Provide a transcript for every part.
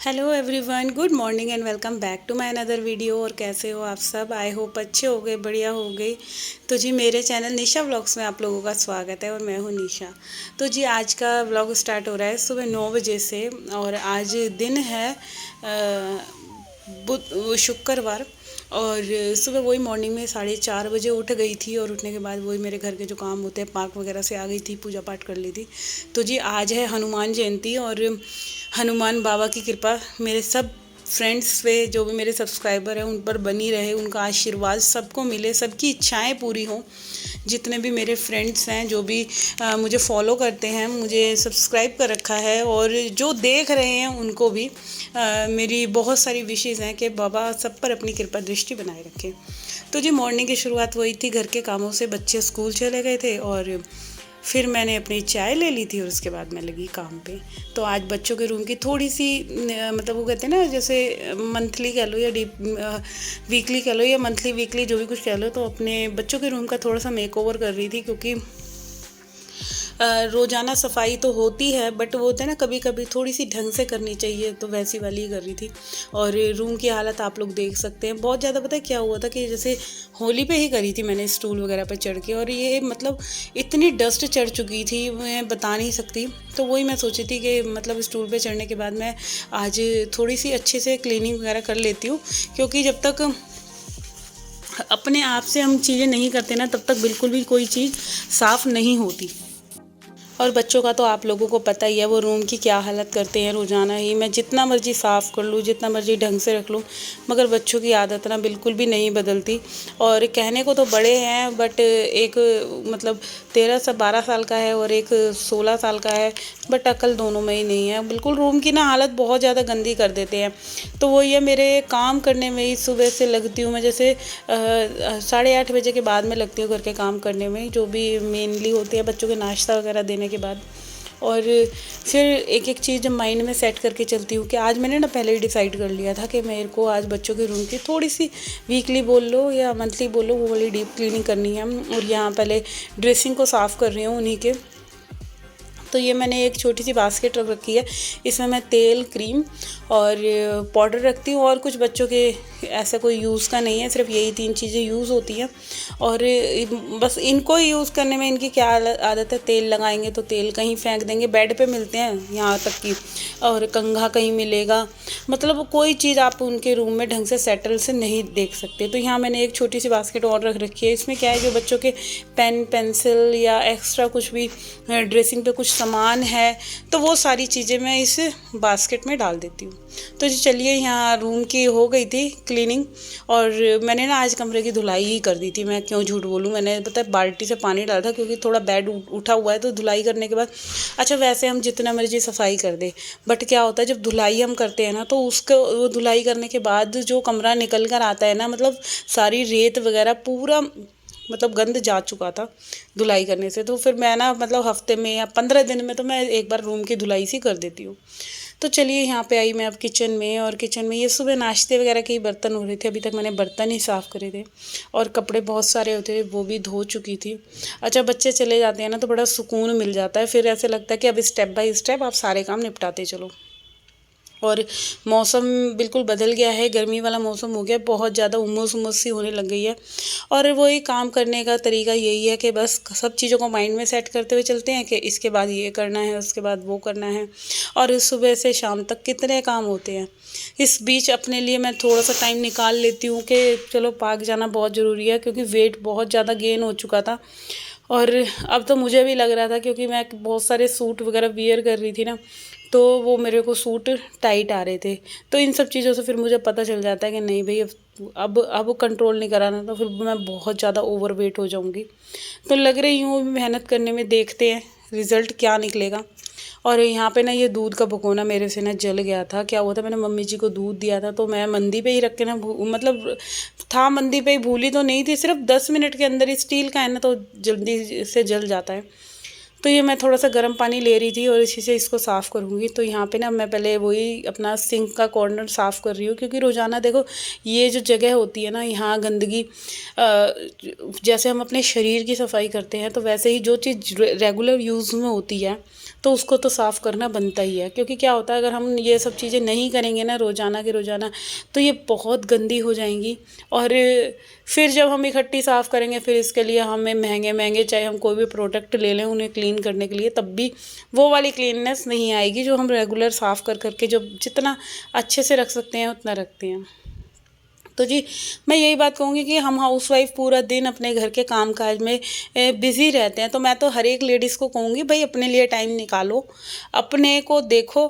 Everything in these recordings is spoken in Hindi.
Hello everyone, good morning and welcome back to my another video. और कैसे हो आप सब? आई होप अच्छे हो गए, बढ़िया हो गए। तो जी मेरे चैनल निशा व्लॉग्स में आप लोगों का स्वागत है और मैं हूँ निशा। तो जी आज का व्लॉग स्टार्ट हो रहा है सुबह 9 बजे से। और आज दिन है शुक्रवार। और सुबह वही मॉर्निंग में 4:30 बजे उठ गई थी। और उठने के बाद वही मेरे घर के जो काम होते हैं, पार्क वगैरह से आ गई थी, पूजा पाठ कर ली थी। तो जी आज है हनुमान जयंती और हनुमान बाबा की कृपा मेरे सब फ्रेंड्स पे, जो भी मेरे सब्सक्राइबर हैं उन पर बनी रहे, उनका आशीर्वाद सबको मिले, सबकी इच्छाएं पूरी हों। जितने भी मेरे फ्रेंड्स हैं, जो भी मुझे फॉलो करते हैं, मुझे सब्सक्राइब कर रखा है, और जो देख रहे हैं उनको भी मेरी बहुत सारी विशेज़ हैं कि बाबा सब पर अपनी कृपा दृष्टि बनाए रखें। तो जी मॉर्निंग की शुरुआत वही थी, घर के कामों से। बच्चे स्कूल चले गए थे और फिर मैंने अपनी चाय ले ली थी और उसके बाद मैं लगी काम पे। तो आज बच्चों के रूम की थोड़ी सी मतलब वो कहते हैं ना, जैसे मंथली कह लो या वीकली कह लो या मंथली वीकली जो भी कुछ कह लो, तो अपने बच्चों के रूम का थोड़ा सा मेकओवर कर रही थी। क्योंकि रोज़ाना सफाई तो होती है, बट वो होता है ना, कभी कभी थोड़ी सी ढंग से करनी चाहिए, तो वैसी वाली ही कर रही थी। और रूम की हालत आप लोग देख सकते हैं, बहुत ज़्यादा। पता है क्या हुआ था कि जैसे होली पे ही करी थी मैंने, स्टूल वगैरह पे चढ़ के, और ये मतलब इतनी डस्ट चढ़ चुकी थी, मैं बता नहीं सकती। तो वही मैं सोची थी कि मतलब स्टूल पे चढ़ने के बाद मैं आज थोड़ी सी अच्छे से क्लीनिंग वगैरह कर लेती हूँ। क्योंकि जब तक अपने आप से हम चीज़ें नहीं करते ना, तब तक बिल्कुल भी कोई चीज़ साफ़ नहीं होती। और बच्चों का तो आप लोगों को पता ही है, वो रूम की क्या हालत करते हैं रोज़ाना ही। मैं जितना मर्ज़ी साफ़ कर लूँ, जितना मर्ज़ी ढंग से रख लूँ, मगर बच्चों की आदत ना बिल्कुल भी नहीं बदलती। और कहने को तो बड़े हैं, बट एक मतलब 12 साल का है और एक 16 साल का है, बट अकल दोनों में ही नहीं है। बिल्कुल रूम की ना हालत बहुत ज़्यादा गंदी कर देते हैं। तो वो ये मेरे काम करने में ही सुबह से लगती हूँ मैं, जैसे 8:30 बजे के बाद में लगती हूँ घर के काम करने में, जो भी मेनली होते हैं बच्चों के नाश्ता वगैरह देने के बाद। और फिर एक एक चीज़ माइंड में सेट करके चलती हूँ कि आज मैंने ना पहले ही डिसाइड कर लिया था कि मेरे को आज बच्चों के रूम की थोड़ी सी वीकली बोल लो या मंथली बोल लो, वो वाली डीप क्लीनिंग करनी है। और यहाँ पहले ड्रेसिंग को साफ़ कर रही हूँ उन्हीं के। तो ये मैंने एक छोटी सी बास्केट रख रखी है, इसमें मैं तेल, क्रीम और पाउडर रखती हूँ। और कुछ बच्चों के ऐसा कोई यूज़ का नहीं है, सिर्फ यही 3 चीज़ें यूज़ होती हैं। और बस इनको यूज़ करने में इनकी क्या आदत है, तेल लगाएंगे तो तेल कहीं फेंक देंगे, बेड पे मिलते हैं यहाँ तक कि, और कंघा कहीं मिलेगा। मतलब कोई चीज़ आप उनके रूम में ढंग से सेटल से नहीं देख सकते। तो यहाँ मैंने एक छोटी सी बास्केट और रख रखी है। इसमें क्या है, जो बच्चों के पेन, पेंसिल या एक्स्ट्रा कुछ भी ड्रेसिंग पे कुछ सामान है, तो वो सारी चीज़ें मैं इस बास्केट में डाल देती हूँ। तो जी चलिए, यहाँ रूम की हो गई थी क्लीनिंग। और मैंने ना आज कमरे की धुलाई ही कर दी थी, मैं क्यों झूठ बोलूँ। मैंने पता है बाल्टी से पानी डाला था, क्योंकि थोड़ा बेड उठा हुआ है, तो धुलाई करने के बाद, अच्छा वैसे हम जितना मर्जी सफाई कर दे, बट क्या होता है जब धुलाई हम करते हैं ना, तो उसको वो धुलाई करने के बाद जो कमरा निकल कर आता है ना, मतलब सारी रेत वगैरह पूरा मतलब गंद जा चुका था धुलाई करने से। तो फिर मैं ना मतलब हफ्ते में या 15 दिन में तो मैं एक बार रूम की धुलाई सी कर देती हूँ। तो चलिए यहाँ पे आई मैं अब किचन में। और किचन में ये सुबह नाश्ते वगैरह के ही बर्तन हो रहे थे, अभी तक मैंने बर्तन ही साफ़ करे थे। और कपड़े बहुत सारे होते थे, वो भी धो चुकी थी। अच्छा, बच्चे चले जाते हैं ना तो बड़ा सुकून मिल जाता है, फिर ऐसे लगता है कि अब स्टेप बाय स्टेप आप सारे काम निपटाते चलो। और मौसम बिल्कुल बदल गया है, गर्मी वाला मौसम हो गया, बहुत ज़्यादा उमस उमस सी होने लग गई है। और वही काम करने का तरीका यही है कि बस सब चीज़ों को माइंड में सेट करते हुए चलते हैं कि इसके बाद ये करना है, उसके बाद वो करना है। और सुबह से शाम तक कितने काम होते हैं। इस बीच अपने लिए मैं थोड़ा सा टाइम निकाल लेती हूँ कि चलो पार्क जाना बहुत ज़रूरी है, क्योंकि वेट बहुत ज़्यादा गेन हो चुका था। और अब तो मुझे भी लग रहा था, क्योंकि मैं बहुत सारे सूट वगैरह वियर कर रही थी ना, तो वो मेरे को सूट टाइट आ रहे थे। तो इन सब चीज़ों से फिर मुझे पता चल जाता है कि नहीं भाई, अब कंट्रोल नहीं कराना, तो फिर मैं बहुत ज़्यादा ओवरवेट हो जाऊंगी। तो लग रही हूँ मेहनत करने में, देखते हैं रिज़ल्ट क्या निकलेगा। और यहाँ पे ना ये दूध का भगोना मेरे से ना जल गया था। क्या हुआ था, मैंने मम्मी जी को दूध दिया था, तो मैं मंदी पे ही रख के ना मतलब था मंदी पे ही, भूली तो नहीं थी। सिर्फ 10 मिनट के अंदर, स्टील का है ना तो जल्दी से जल जाता है। तो ये मैं थोड़ा सा गर्म पानी ले रही थी और इसी से इसको साफ़ करूँगी। तो यहाँ पे ना मैं पहले वही अपना सिंक का कॉर्नर साफ़ कर रही हूँ, क्योंकि रोज़ाना देखो ये जो जगह होती है ना, यहाँ गंदगी जैसे हम अपने शरीर की सफाई करते हैं, तो वैसे ही जो चीज़ रेगुलर यूज़ में होती है तो उसको तो साफ़ करना बनता ही है, क्योंकि क्या होता है अगर हम ये सब चीज़ें नहीं करेंगे ना रोज़ाना के रोज़ाना, तो ये बहुत गंदी हो जाएंगी। और फिर जब हम इकट्ठी साफ़ करेंगे, फिर इसके लिए हमें महंगे महंगे चाहे हम कोई भी प्रोडक्ट ले लें उन्हें क्लीन करने के लिए, तब भी वो वाली क्लीननेस नहीं आएगी जो हम रेगुलर साफ़ कर करके जो जितना अच्छे से रख सकते हैं उतना रखते हैं। तो जी, मैं यही बात कहूँगी कि हम हाउसवाइफ पूरा दिन अपने घर के काम-काज में बिज़ी रहते हैं, तो मैं तो हर एक लेडीज़ को कहूँगी भाई अपने लिए टाइम निकालो, अपने को देखो,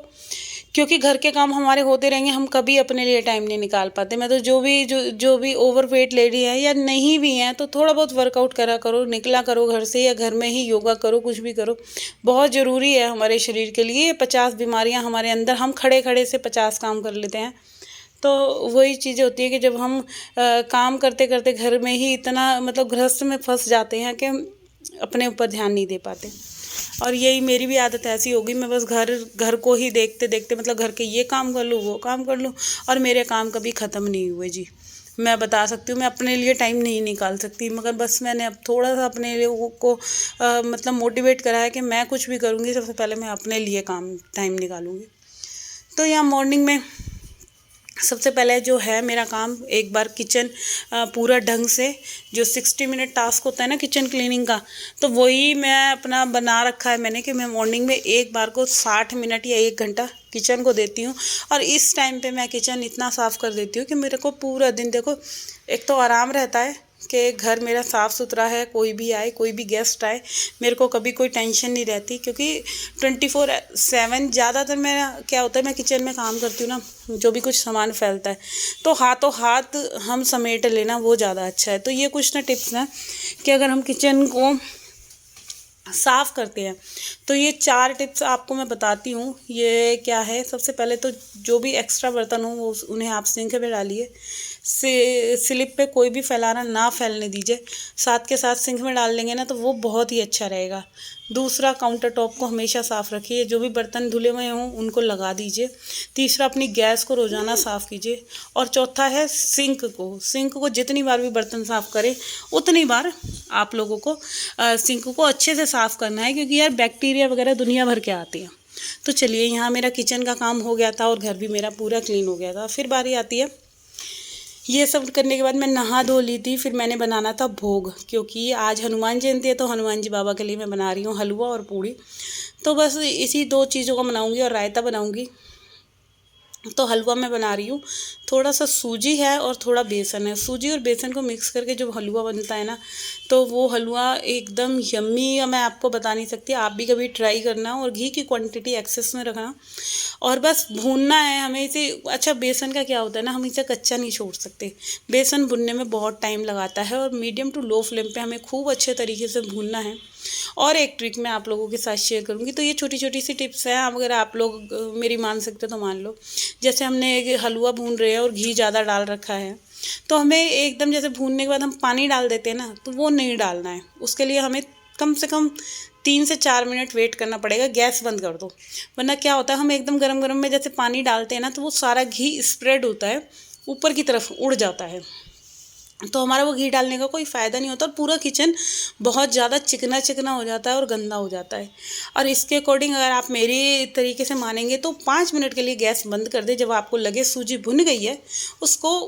क्योंकि घर के काम हमारे होते रहेंगे, हम कभी अपने लिए टाइम नहीं निकाल पाते। मैं तो जो भी ओवरवेट लेडी है या नहीं भी हैं, तो थोड़ा बहुत वर्कआउट करा करो, निकला करो घर से, या घर में ही योगा करो, कुछ भी करो। बहुत ज़रूरी है हमारे शरीर के लिए। 50 बीमारियाँ हमारे अंदर, हम खड़े-खड़े से 50 काम कर लेते हैं। तो वही चीज़ें होती है कि जब हम काम करते-करते घर में ही इतना मतलब गृहस्थ में फँस जाते हैं कि हम अपने ऊपर ध्यान नहीं दे पाते। और यही मेरी भी आदत ऐसी होगी, मैं बस घर को ही देखते-देखते मतलब घर के ये काम कर लूँ, वो काम कर लूँ, और मेरे काम कभी ख़त्म नहीं हुए जी। मैं बता सकती हूँ मैं अपने लिए टाइम नहीं निकाल सकती, मगर बस मैंने अब थोड़ा-सा अपने लोगों को मतलब मोटिवेट करा है कि मैं कुछ भी करूँगी, सबसे पहले मैं अपने लिए टाइम निकालूँगी। तो यहाँ मॉर्निंग में सबसे पहले जो है मेरा काम, एक बार किचन पूरा ढंग से, जो 60 मिनट टास्क होता है ना किचन क्लीनिंग का, तो वही मैं अपना बना रखा है मैंने कि मैं मॉर्निंग में एक बार को 60 मिनट या 1 घंटा किचन को देती हूँ। और इस टाइम पे मैं किचन इतना साफ़ कर देती हूँ कि मेरे को पूरा दिन, देखो, एक तो आराम रहता है कि घर मेरा साफ़ सुथरा है, कोई भी आए, कोई भी गेस्ट आए, मेरे को कभी कोई टेंशन नहीं रहती, क्योंकि 24/7 ज़्यादातर मेरा क्या होता है, मैं किचन में काम करती हूँ ना, जो भी कुछ सामान फैलता है तो हाथों हाथ हम समेट लेना, वो ज़्यादा अच्छा है। तो ये कुछ ना टिप्स हैं कि अगर हम किचन को साफ़ करते हैं तो ये 4 टिप्स आपको मैं बताती हूँ। ये क्या है, सबसे पहले तो जो भी एक्स्ट्रा बर्तन हो वो उन्हें आप सिंक में डालिए, स्लिप पे कोई भी फैलाना ना फैलने दीजिए, साथ के साथ सिंक में डाल देंगे ना तो वो बहुत ही अच्छा रहेगा। दूसरा, काउंटर टॉप को हमेशा साफ़ रखिए, जो भी बर्तन धुले हुए हों उनको लगा दीजिए। तीसरा, अपनी गैस को रोज़ाना साफ़ कीजिए। और चौथा है सिंक को जितनी बार भी बर्तन साफ़ करें उतनी बार आप लोगों को सिंक को अच्छे से साफ़ करना है, क्योंकि यार बैक्टीरिया वगैरह दुनिया भर के आते हैं। तो चलिए, यहाँ मेरा किचन का काम हो गया था और घर भी मेरा पूरा क्लीन हो गया था। फिर बारी आती है, ये सब करने के बाद मैं नहा धो ली थी, फिर मैंने बनाना था भोग, क्योंकि आज हनुमान जयंती है, तो हनुमान जी बाबा के लिए मैं बना रही हूँ हलवा और पूड़ी। तो बस इसी 2 चीज़ों को बनाऊँगी और रायता बनाऊँगी। तो हलवा मैं बना रही हूँ, थोड़ा सा सूजी है और थोड़ा बेसन है। सूजी और बेसन को मिक्स करके जो हलवा बनता है ना, तो वो हलवा एकदम यम्मी, मैं आपको बता नहीं सकती, आप भी कभी ट्राई करना। और घी की क्वांटिटी एक्सेस में रखना, और बस भूनना है हमें इसे। अच्छा, बेसन का क्या होता है ना, हम इसे कच्चा नहीं छोड़ सकते, बेसन भुनने में बहुत टाइम लगाता है, और मीडियम टू लो फ्लेम पे हमें खूब अच्छे तरीके से भूनना है। और एक ट्रिक मैं आप लोगों के साथ शेयर करूंगी, तो ये छोटी छोटी सी टिप्स हैं, अगर आप लोग मेरी मान सकते तो मान लो। जैसे हमने एक हलवा भून रहे हैं और घी ज़्यादा डाल रखा है, तो हमें एकदम जैसे भूनने के बाद हम पानी डाल देते हैं ना, तो वो नहीं डालना है। उसके लिए हमें कम से कम 3 से 4 मिनट वेट करना पड़ेगा। गैस बंद कर दो, वरना क्या होता है, हम एकदम गरम गरम में जैसे पानी डालते हैं ना, तो वो सारा घी स्प्रेड होता है, ऊपर की तरफ उड़ जाता है, तो हमारा वो घी डालने का कोई फ़ायदा नहीं होता, और पूरा किचन बहुत ज़्यादा चिकना चिकना हो जाता है और गंदा हो जाता है। और इसके अकॉर्डिंग अगर आप मेरी तरीके से मानेंगे तो 5 मिनट के लिए गैस बंद कर दें। जब आपको लगे सूजी भुन गई है, उसको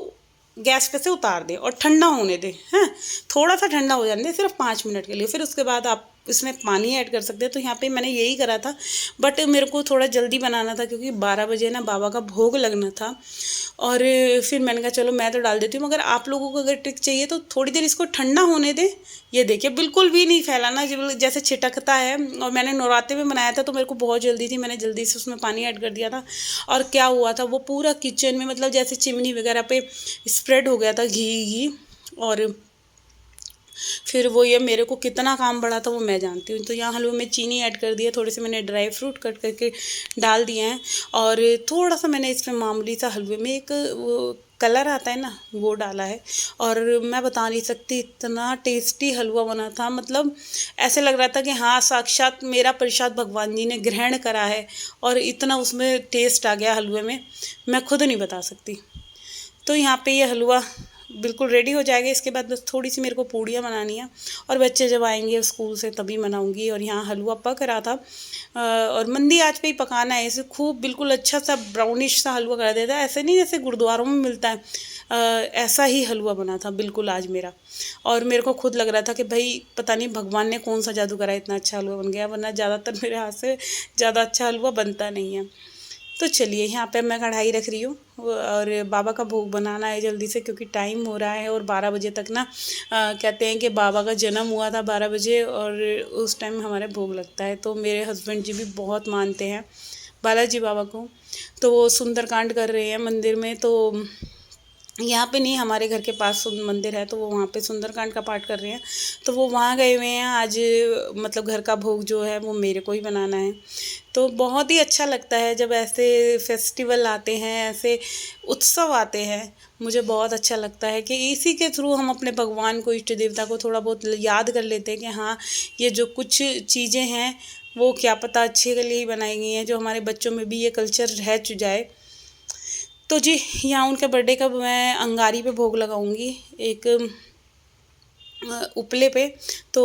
गैस पे से उतार दें और ठंडा होने दें। हैं, थोड़ा सा ठंडा हो जाने दें, सिर्फ 5 मिनट के लिए। फिर उसके बाद आप इसमें पानी ऐड कर सकते हैं। तो यहाँ पे मैंने यही करा था, बट मेरे को थोड़ा जल्दी बनाना था, क्योंकि 12 बजे ना बाबा का भोग लगना था। और फिर मैंने कहा चलो मैं तो डाल देती हूँ, मगर आप लोगों को अगर ट्रिक चाहिए तो थोड़ी देर इसको ठंडा होने दें। ये देखिए, बिल्कुल भी नहीं फैलाना, जैसे छिटकता है। और मैंने नवरात्रे में बनाया था, तो मेरे को बहुत जल्दी थी, मैंने जल्दी से उसमें पानी ऐड कर दिया था। और क्या हुआ था, वो पूरा किचन में मतलब जैसे चिमनी वगैरह पे स्प्रेड हो गया था घी। और फिर वो ये मेरे को कितना काम बढ़ा था वो मैं जानती हूँ। तो यहाँ हलवे में चीनी ऐड कर दिया, थोड़े से मैंने ड्राई फ्रूट कट करके डाल दिए हैं, और थोड़ा सा मैंने इसमें मामूली सा हलवे में एक वो कलर आता है ना, वो डाला है। और मैं बता नहीं सकती, इतना टेस्टी हलवा बना था, मतलब ऐसे लग रहा था कि हाँ, साक्षात मेरा प्रसाद भगवान जी ने ग्रहण करा है। और इतना उसमें टेस्ट आ गया हलवे में, मैं खुद नहीं बता सकती। तो यहाँ पे ये हलवा बिल्कुल रेडी हो जाएगा। इसके बाद बस थोड़ी सी मेरे को पूड़ियाँ बनानी है और बच्चे जब आएंगे स्कूल से तभी बनाऊंगी। और यहाँ हलवा पक रहा था और मंदी आंच पे ही पकाना है इसे खूब, बिल्कुल अच्छा सा ब्राउनिश सा हलवा कर देता है। ऐसे नहीं जैसे गुरुद्वारों में मिलता है, ऐसा ही हलवा बना था बिल्कुल आज मेरा। और मेरे को खुद लग रहा था कि भाई पता नहीं भगवान ने कौन सा जादू करा, इतना अच्छा हलवा बन गया, वरना ज़्यादातर मेरे हाथ से ज़्यादा अच्छा हलवा बनता नहीं है। तो चलिए यहाँ पे मैं कढ़ाई रख रही हूँ और बाबा का भोग बनाना है जल्दी से, क्योंकि टाइम हो रहा है और 12 बजे तक ना कहते हैं कि बाबा का जन्म हुआ था 12 बजे और उस टाइम हमारे भोग लगता है। तो मेरे हस्बैंड जी भी बहुत मानते हैं बालाजी बाबा को, तो वो सुंदरकांड कर रहे हैं मंदिर में। तो यहाँ पे नहीं, हमारे घर के पास मंदिर है तो वो वहाँ पे सुंदरकांड का पाठ कर रहे हैं, तो वो वहाँ गए हुए हैं आज। मतलब घर का भोग जो है वो मेरे को ही बनाना है। तो बहुत ही अच्छा लगता है जब ऐसे फेस्टिवल आते हैं, ऐसे उत्सव आते हैं। मुझे बहुत अच्छा लगता है कि इसी के थ्रू हम अपने भगवान को, इष्ट देवता को थोड़ा बहुत याद कर लेते हैं कि हाँ ये जो कुछ चीज़ें हैं वो क्या पता अच्छे के लिए ही बनाई गई हैं, जो हमारे बच्चों में भी ये कल्चर रह जाए। तो जी यहाँ उनके बर्थडे का मैं अंगारी पे भोग लगाऊंगी एक उपले पे। तो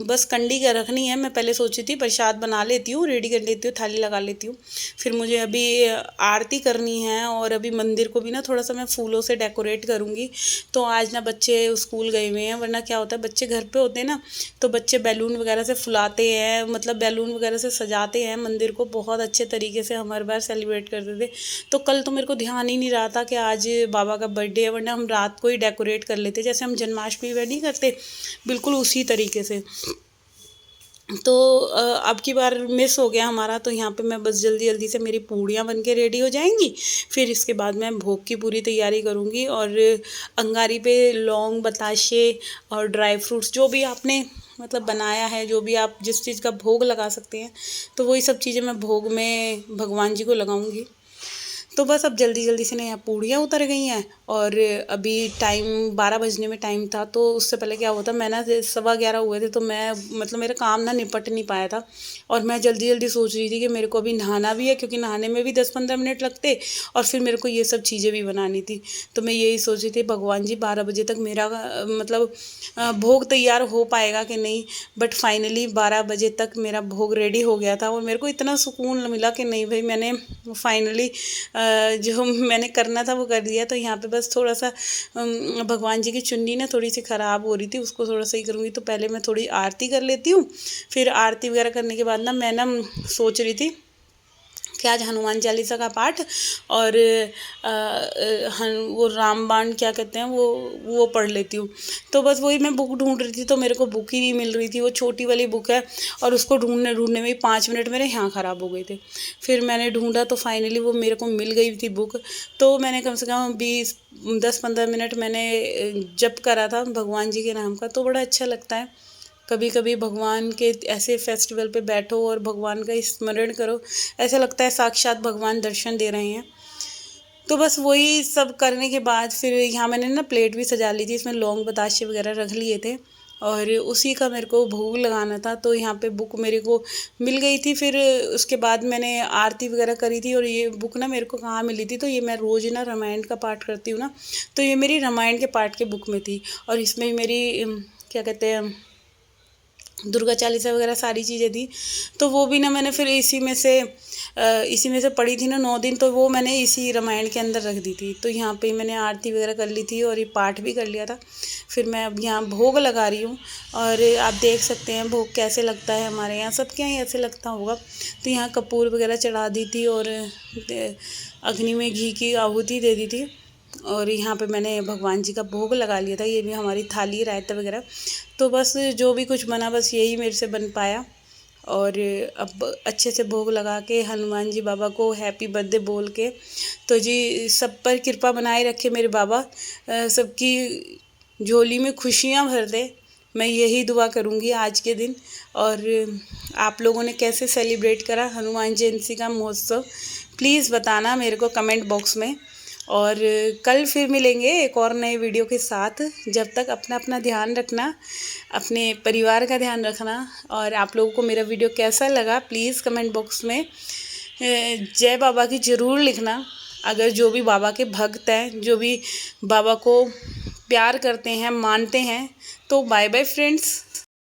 बस कंडी का रखनी है। मैं पहले सोची थी प्रसाद बना लेती हूँ, रेडी कर लेती हूँ, थाली लगा लेती हूँ। फिर मुझे अभी आरती करनी है और अभी मंदिर को भी ना थोड़ा सा मैं फूलों से डेकोरेट करूँगी। तो आज ना बच्चे स्कूल गए हुए हैं, वरना क्या होता है बच्चे घर पे होते हैं ना तो बच्चे बैलून वगैरह से फुलाते हैं, मतलब बैलून वगैरह से सजाते हैं मंदिर को। बहुत अच्छे तरीके से हम हर बार सेलिब्रेट करते थे। तो कल तो मेरे को ध्यान ही नहीं रहा था कि आज बाबा का बर्थडे है, वरना हम रात को ही डेकोरेट कर लेते जैसे हम जन्माष्टमी में नहीं करते, बिल्कुल उसी तरीके से। तो अब की बार मिस हो गया हमारा। तो यहाँ पे मैं बस जल्दी जल्दी से मेरी पूड़ियाँ बन के रेडी हो जाएंगी, फिर इसके बाद मैं भोग की पूरी तैयारी करूँगी। और अंगारी पे लौंग, बताशे और ड्राई फ्रूट्स जो भी आपने मतलब बनाया है, जो भी आप जिस चीज़ का भोग लगा सकते हैं, तो वही सब चीज़ें मैं भोग में भगवान जी को लगाऊंगी। तो बस अब जल्दी जल्दी से ना यहाँ पूड़ियाँ उतर गई हैं और अभी टाइम 12 बजने में टाइम था। तो उससे पहले क्या हुआ था, मैं ना 11:15 हुए थे तो मैं मतलब मेरा काम ना निपट नहीं पाया था। और मैं जल्दी जल्दी सोच रही थी कि मेरे को अभी नहाना भी है, क्योंकि नहाने में भी 10-15 मिनट लगते और फिर मेरे को ये सब चीज़ें भी बनानी थी। तो मैं यही सोच रही थी भगवान जी 12 बजे तक मेरा मतलब भोग तैयार हो पाएगा कि नहीं। बट फाइनली 12 बजे तक मेरा भोग रेडी हो गया था और मेरे को इतना सुकून मिला कि नहीं भाई मैंने फाइनली जो मैंने करना था वो कर दिया। तो यहाँ पे बस थोड़ा सा भगवान जी की चुन्नी ना थोड़ी सी ख़राब हो रही थी, उसको थोड़ा सही करूँगी। तो पहले मैं थोड़ी आरती कर लेती हूँ, फिर आरती वगैरह करने के बाद ना मैं ना सोच रही थी कि आज हनुमान चालीसा का पाठ और वो रामबाण क्या कहते हैं वो पढ़ लेती हूँ। तो बस वही मैं बुक ढूंढ रही थी तो मेरे को बुक ही नहीं मिल रही थी। वो छोटी वाली बुक है और उसको ढूंढने ढूंढने में ही 5 मिनट मेरे यहाँ ख़राब हो गए थे। फिर मैंने ढूंढा तो फाइनली वो मेरे को मिल गई थी बुक। तो मैंने कम से कम 10-15 मिनट मैंने जप करा था भगवान जी के नाम का। तो बड़ा अच्छा लगता है कभी कभी भगवान के ऐसे फेस्टिवल पे बैठो और भगवान का स्मरण करो, ऐसा लगता है साक्षात भगवान दर्शन दे रहे हैं। तो बस वही सब करने के बाद फिर यहाँ मैंने ना प्लेट भी सजा ली थी, इसमें लौंग बताशे वगैरह रख लिए थे और उसी का मेरे को भोग लगाना था। तो यहाँ पे बुक मेरे को मिल गई थी। फिर उसके बाद मैंने आरती वगैरह करी थी और ये बुक ना मेरे को कहाँ मिली थी, तो ये मैं रोज़ ना रामायण का पाठ करती हूँ ना, तो ये मेरी रामायण के पाठ के बुक में थी। और इसमें मेरी क्या कहते हैं दुर्गा चालीसा वगैरह सारी चीज़ें थी। तो वो भी ना मैंने फिर इसी में से पढ़ी थी ना 9 दिन, तो वो मैंने इसी रामायण के अंदर रख दी थी। तो यहाँ पे मैंने आरती वगैरह कर ली थी और ये पाठ भी कर लिया था। फिर मैं अब यहाँ भोग लगा रही हूँ और आप देख सकते हैं भोग कैसे लगता है। हमारे यहाँ सबके यहाँ ऐसे लगता होगा। तो यहाँ कपूर वगैरह चढ़ा दी थी और अग्नि में घी की आहुति दे दी थी और यहाँ पे मैंने भगवान जी का भोग लगा लिया था। ये भी हमारी थाली, रायता वगैरह। तो बस जो भी कुछ बना बस यही मेरे से बन पाया। और अब अच्छे से भोग लगा के हनुमान जी बाबा को हैप्पी बर्थडे बोल के, तो जी सब पर कृपा बनाए रखे मेरे बाबा, सबकी झोली में खुशियाँ भर दे, मैं यही दुआ करूँगी आज के दिन। और आप लोगों ने कैसे सेलिब्रेट करा हनुमान जयंती का महोत्सव, प्लीज़ बताना मेरे को कमेंट बॉक्स में। और कल फिर मिलेंगे एक और नए वीडियो के साथ। जब तक अपना अपना ध्यान रखना, अपने परिवार का ध्यान रखना। और आप लोगों को मेरा वीडियो कैसा लगा प्लीज़ कमेंट बॉक्स में जय बाबा की ज़रूर लिखना। अगर जो भी बाबा के भक्त हैं, जो भी बाबा को प्यार करते हैं, मानते हैं। तो बाय बाय फ्रेंड्स।